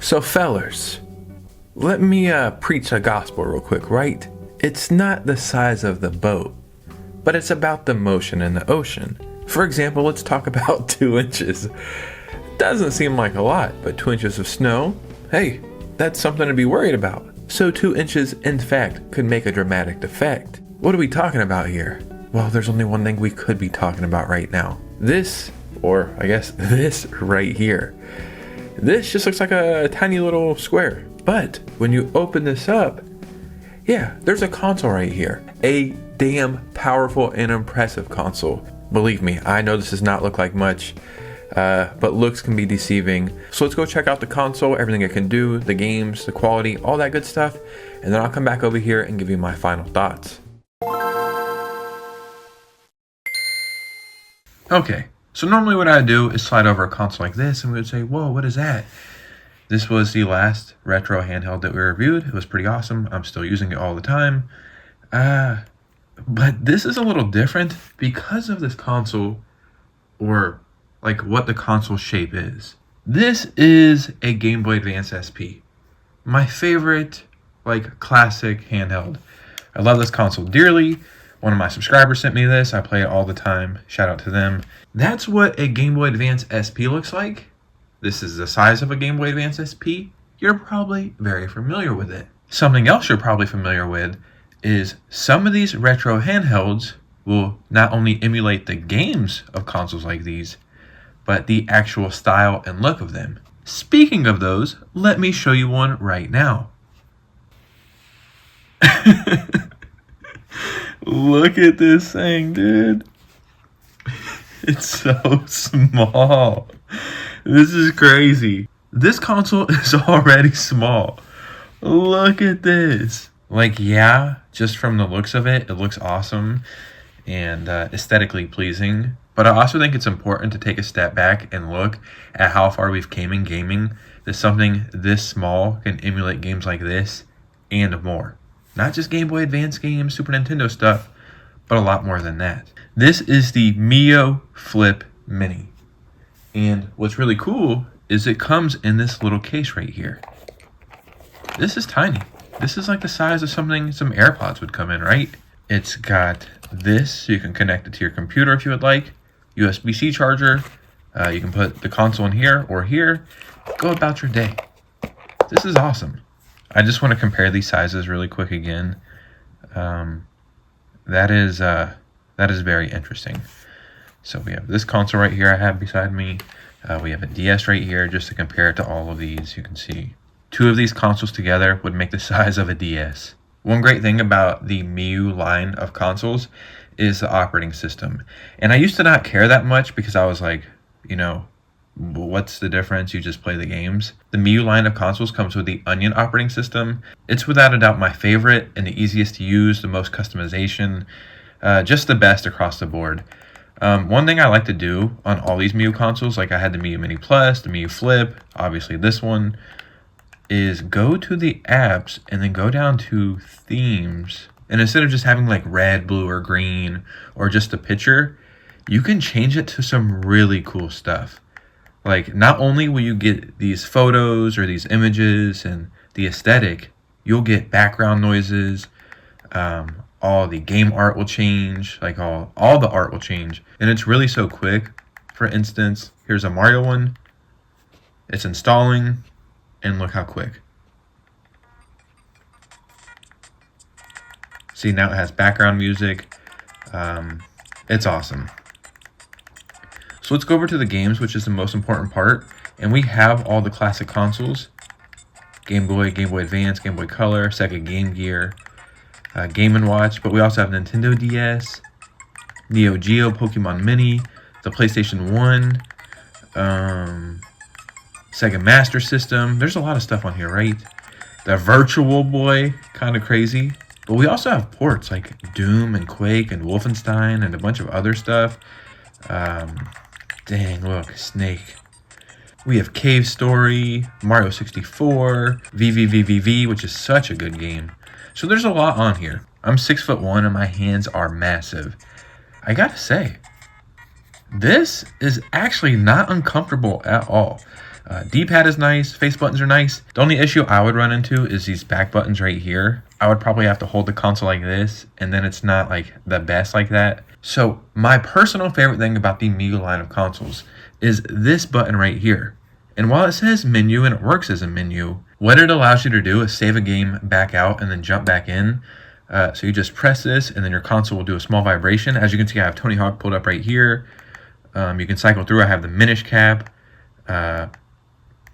So fellers, let me preach a gospel real quick, right? It's not the size of the boat, but it's about the motion in the ocean. For example, let's talk about 2 inches. Doesn't seem like a lot, but 2 inches of snow, hey, that's something to be worried about. So 2 inches, in fact, could make a dramatic effect. What are we talking about here? Well, there's only one thing we could be talking about right now. This, or I guess this right here. This just looks like a tiny little square. But when you open this up, yeah, there's a console right here. A damn powerful and impressive console. Believe me, I know this does not look like much, but looks can be deceiving. So let's go check out the console, everything it can do, the games, the quality, all that good stuff. And then I'll come back over here and give you my final thoughts. Okay, so normally what I do is slide over a console like this and we would say, whoa, what is that? This was the last retro handheld that we reviewed. It was pretty awesome. I'm still using it all the time. But this is a little different because of this console, or like what the console shape is. This is a Game Boy Advance SP. My favorite, like, classic handheld. I love this console dearly. One of my subscribers sent me this. I play it all the time. Shout out to them. That's what a Game Boy Advance SP looks like. This is the size of a Game Boy Advance SP. You're probably very familiar with it. Something else you're probably familiar with is some of these retro handhelds will not only emulate the games of consoles like these, but the actual style and look of them. Speaking of those, let me show you one right now. Look at this thing, dude. It's so small. This is crazy. This console is already small. Look at this. Like, yeah, just from the looks of it, it looks awesome and aesthetically pleasing. But I also think it's important to take a step back and look at how far we've came in gaming, that something this small can emulate games like this and more. Not just Game Boy Advance games, Super Nintendo stuff, but a lot more than that. This is the Miyoo Flip Mini. And what's really cool is it comes in this little case right here. This is tiny. This is like the size of something some AirPods would come in, right? It's got this, so you can connect it to your computer if you would like. USB-C charger. You can put the console in here or here. Go about your day. This is awesome. I just want to compare these sizes really quick again. That is very interesting. So we have this console right here I have beside me. We have a DS right here just to compare it to all of these. You can see 2 of these consoles together would make the size of a DS. One great thing about the Miyoo line of consoles is the operating system. And I used to not care that much because I was like, you know, what's the difference? You just play the games. The Miyoo line of consoles comes with the Onion operating system. It's without a doubt my favorite and the easiest to use, the most customization, just the best across the board. One thing I like to do on all these Miyoo consoles, like I had the Miyoo Mini Plus, the Miyoo Flip, obviously this one, is go to the apps and then go down to themes. And instead of just having like red, blue, or green, or just a picture, you can change it to some really cool stuff. Like, not only will you get these photos or these images and the aesthetic, you'll get background noises, all the game art will change, like all the art will change. And it's really so quick. For instance, here's a Mario one. It's installing, and look how quick. See, now it has background music. It's awesome. So let's go over to the games, which is the most important part. And we have all the classic consoles. Game Boy, Game Boy Advance, Game Boy Color, Sega Game Gear, Game & Watch. But we also have Nintendo DS, Neo Geo, Pokemon Mini, the PlayStation 1, Sega Master System. There's a lot of stuff on here, right? The Virtual Boy, kind of crazy. But we also have ports like Doom and Quake and Wolfenstein and a bunch of other stuff. Dang, look, Snake. We have Cave Story, Mario 64, VVVVV, which is such a good game. So there's a lot on here. I'm 6'1" and my hands are massive. I gotta say, this is actually not uncomfortable at all. D-pad is nice, face buttons are nice. The only issue I would run into is these back buttons right here. I would probably have to hold the console like this, and then it's not like the best like that. So my personal favorite thing about the Miyoo line of consoles is this button right here. And while it says menu and it works as a menu, what it allows you to do is save a game, back out, and then jump back in. So you just press this, and then your console will do a small vibration. As you can see, I have Tony Hawk pulled up right here. You can cycle through. I have the Minish Cap.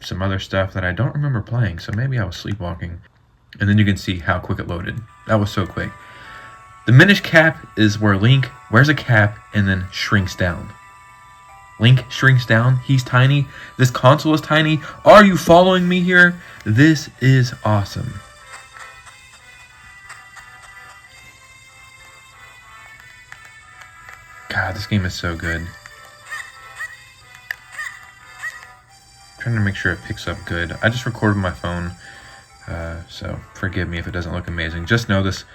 Some other stuff that I don't remember playing, so maybe I was sleepwalking. And then you can see how quick it loaded. That was so quick. The Minish Cap is where Link wears a cap and then shrinks down. Link shrinks down. He's tiny. This console is tiny. Are you following me here? This is awesome. God, this game is so good. Trying to make sure it picks up good. I just recorded my phone, so forgive me if it doesn't look amazing. Just know this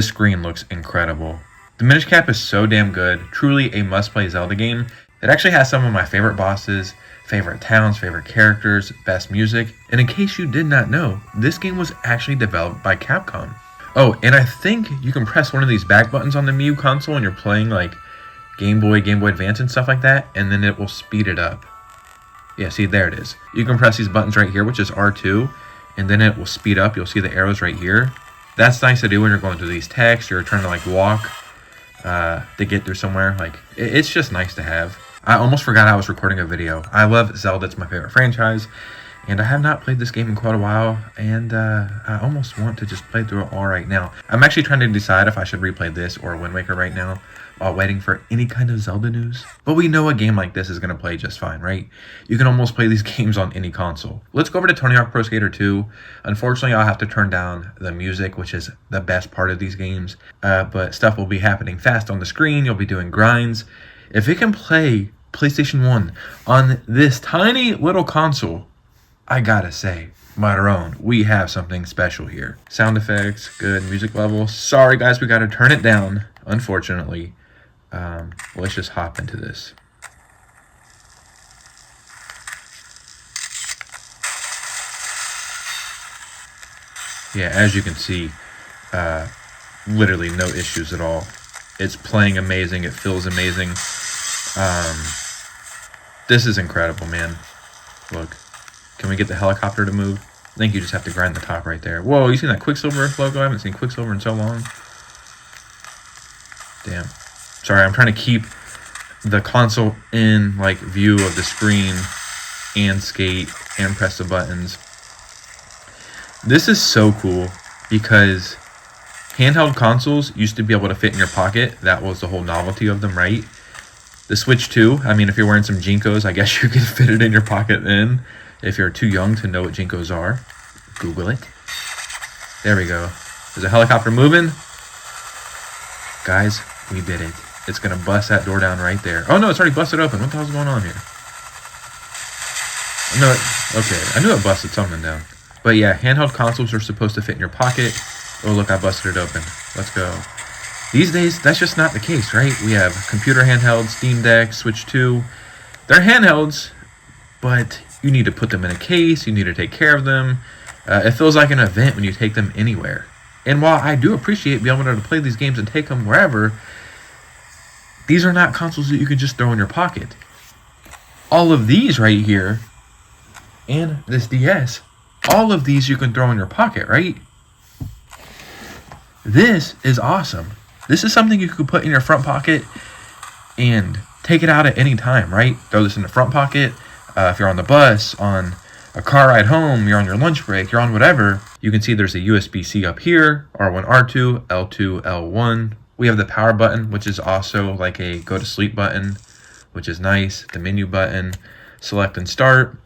screen looks incredible. The Minish Cap is so damn good. Truly a must-play Zelda game. It actually has some of my favorite bosses, favorite towns, favorite characters, best music. And in case you did not know, this game was actually developed by Capcom. Oh, and I think you can press one of these back buttons on the Miyoo console when you're playing like Game Boy Advance and stuff like that, and then it will speed it up. Yeah, see, there it is. You can press these buttons right here, which is R2, and then it will speed up. You'll see the arrows right here. That's nice to do when you're going through these texts, you're trying to like walk to get through somewhere. Like, it's just nice to have. I almost forgot I was recording a video. I love Zelda, it's my favorite franchise, and I have not played this game in quite a while, and I almost want to just play through it all right now. I'm actually trying to decide if I should replay this or Wind Waker right now, while waiting for any kind of Zelda news. But we know a game like this is going to play just fine, right? You can almost play these games on any console. Let's go over to Tony Hawk Pro Skater 2. Unfortunately, I'll have to turn down the music, which is the best part of these games. But stuff will be happening fast on the screen. You'll be doing grinds. If it can play PlayStation 1 on this tiny little console, I gotta say, Maron, we have something special here. Sound effects, good. Music level. Sorry guys, we gotta turn it down, unfortunately. Let's just hop into this. Yeah, as you can see, literally no issues at all. It's playing amazing. It feels amazing. This is incredible, man. Look, can we get the helicopter to move? I think you just have to grind the top right there. Whoa, you seen that Quicksilver logo? I haven't seen Quicksilver in so long. Damn. Sorry, I'm trying to keep the console in like view of the screen and skate and press the buttons. This is so cool because handheld consoles used to be able to fit in your pocket. That was the whole novelty of them, right? The Switch 2, I mean, if you're wearing some Jinkos, I guess you could fit it in your pocket then. If you're too young to know what Jinkos are, Google it. There we go. There's a helicopter moving. Guys, we did it. It's going to bust that door down right there. Oh, no, it's already busted open. What the hell's going on here? No, okay, I knew it busted something down. But yeah, handheld consoles are supposed to fit in your pocket. Oh, look, I busted it open. Let's go. These days, that's just not the case, right? We have computer handhelds, Steam Deck, Switch 2. They're handhelds, but you need to put them in a case. You need to take care of them. It feels like an event when you take them anywhere. And while I do appreciate being able to play these games and take them wherever, these are not consoles that you can just throw in your pocket. All of these right here, and this DS, all of these you can throw in your pocket, right? This is awesome. This is something you could put in your front pocket and take it out at any time, right? Throw this in the front pocket. If you're on the bus, on a car ride home, you're on your lunch break, you're on whatever. You can see there's a USB-C up here, R1, R2, L2, L1. We have the power button, which is also like a go to sleep button, which is nice. The menu button, select and start,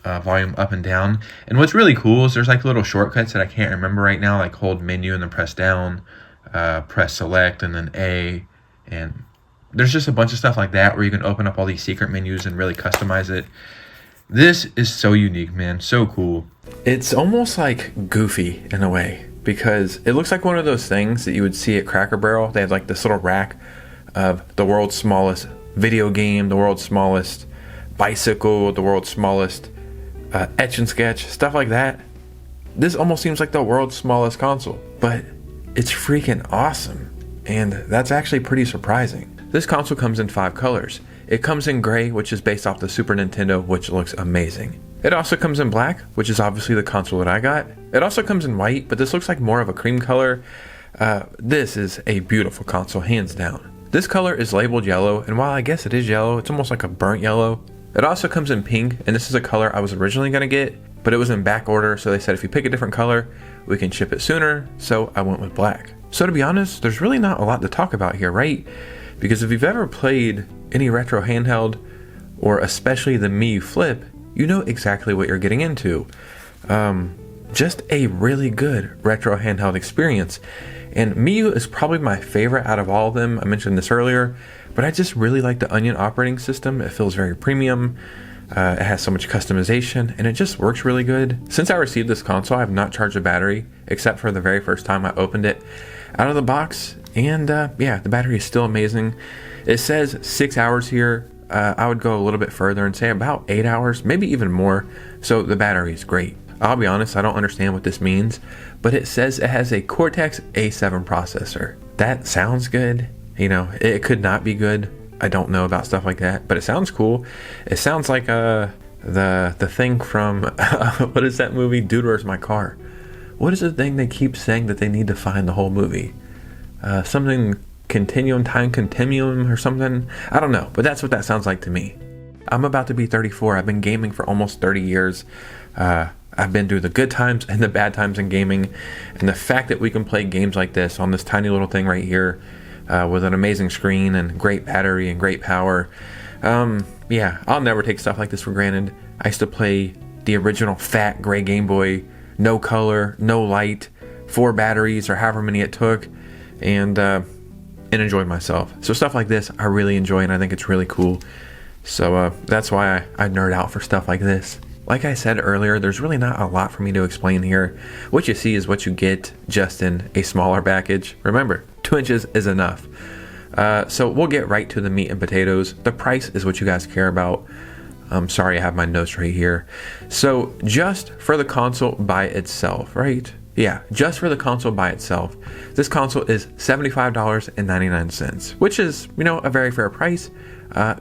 volume up and down. And what's really cool is there's like little shortcuts that I can't remember right now, like hold menu and then press down, press select and then A. And there's just a bunch of stuff like that where you can open up all these secret menus and really customize it. This is so unique, man. So cool. It's almost like goofy in a way, because it looks like one of those things that you would see at Cracker Barrel. They have like this little rack of the world's smallest video game, the world's smallest bicycle, the world's smallest etch and sketch, stuff like that. This almost seems like the world's smallest console, but it's freaking awesome. And that's actually pretty surprising. This console comes in 5 colors. It comes in gray, which is based off the Super Nintendo, which looks amazing. It also comes in black, which is obviously the console that I got. It also comes in white, but this looks like more of a cream color. This is a beautiful console, hands down. This color is labeled yellow, and while I guess it is yellow, it's almost like a burnt yellow. It also comes in pink, and this is a color I was originally going to get, but it was in back order, so they said if you pick a different color, we can ship it sooner, so I went with black. So to be honest, there's really not a lot to talk about here, right? Because if you've ever played any retro handheld, or especially the Miyoo Flip, you know exactly what you're getting into. Just a really good retro handheld experience. And Miyoo is probably my favorite out of all of them. I mentioned this earlier, but I just really like the Onion operating system. It feels very premium. It has so much customization, and it just works really good. Since I received this console, I have not charged a battery, except for the very first time I opened it out of the box. And yeah, the battery is still amazing. It says 6 hours here. I would go a little bit further and say about 8 hours, maybe even more. So the battery is great. I'll be honest, I don't understand what this means, but it says it has a Cortex A7 processor. That sounds good. You know, it could not be good. I don't know about stuff like that, but it sounds cool. It sounds like the thing from what is that movie? Dude, Where's My Car? What is the thing they keep saying that they need to find the whole movie? Something continuum, time continuum or something. I don't know, but that's what that sounds like to me. I'm about to be 34. I've been gaming for almost 30 years. I've been through the good times and the bad times in gaming, and the fact that we can play games like this on this tiny little thing right here with an amazing screen and great battery and great power, yeah, I'll never take stuff like this for granted. I used to play the original fat gray Game Boy, no color, no light, 4 batteries or however many it took, and enjoyed myself. So stuff like this I really enjoy, and I think it's really cool. So that's why I nerd out for stuff like this. Like I said earlier, there's really not a lot for me to explain here. What you see is what you get, just in a smaller package. Remember, 2 inches is enough. So we'll get right to the meat and potatoes. The price is what you guys care about. I'm sorry, I have my notes right here. So just for the console by itself, right? Yeah, just for the console by itself, this console is $75.99, which is, you know, a very fair price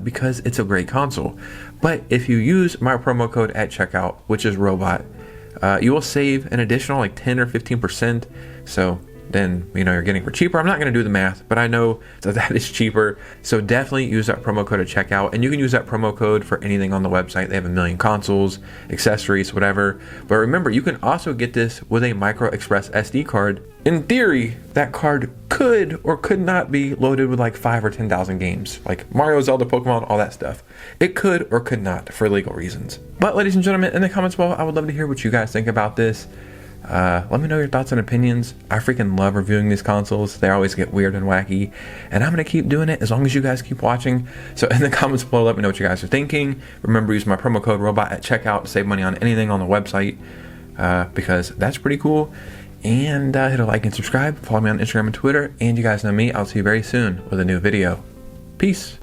because it's a great console. But if you use my promo code at checkout, which is ROBOT, you will save an additional like 10 or 15%. So then, you know, you're getting for cheaper. I'm not going to do the math, but I know that is cheaper. So definitely use that promo code at checkout, and you can use that promo code for anything on the website. They have a million consoles, accessories, whatever. But remember, you can also get this with a Micro Express SD card. In theory, that card could or could not be loaded with like 5 or 10,000 games, like Mario, Zelda, Pokemon, all that stuff. It could or could not for legal reasons. But ladies and gentlemen, in the comments below, I would love to hear what you guys think about this. Let me know your thoughts and opinions. I freaking love reviewing these consoles. They always get weird and wacky, and I'm going to keep doing it as long as you guys keep watching. So in the comments below, let me know what you guys are thinking. Remember, use my promo code ROBOT at checkout to save money on anything on the website, because that's pretty cool. And hit a like and subscribe. Follow me on Instagram and Twitter. And you guys know me. I'll see you very soon with a new video. Peace.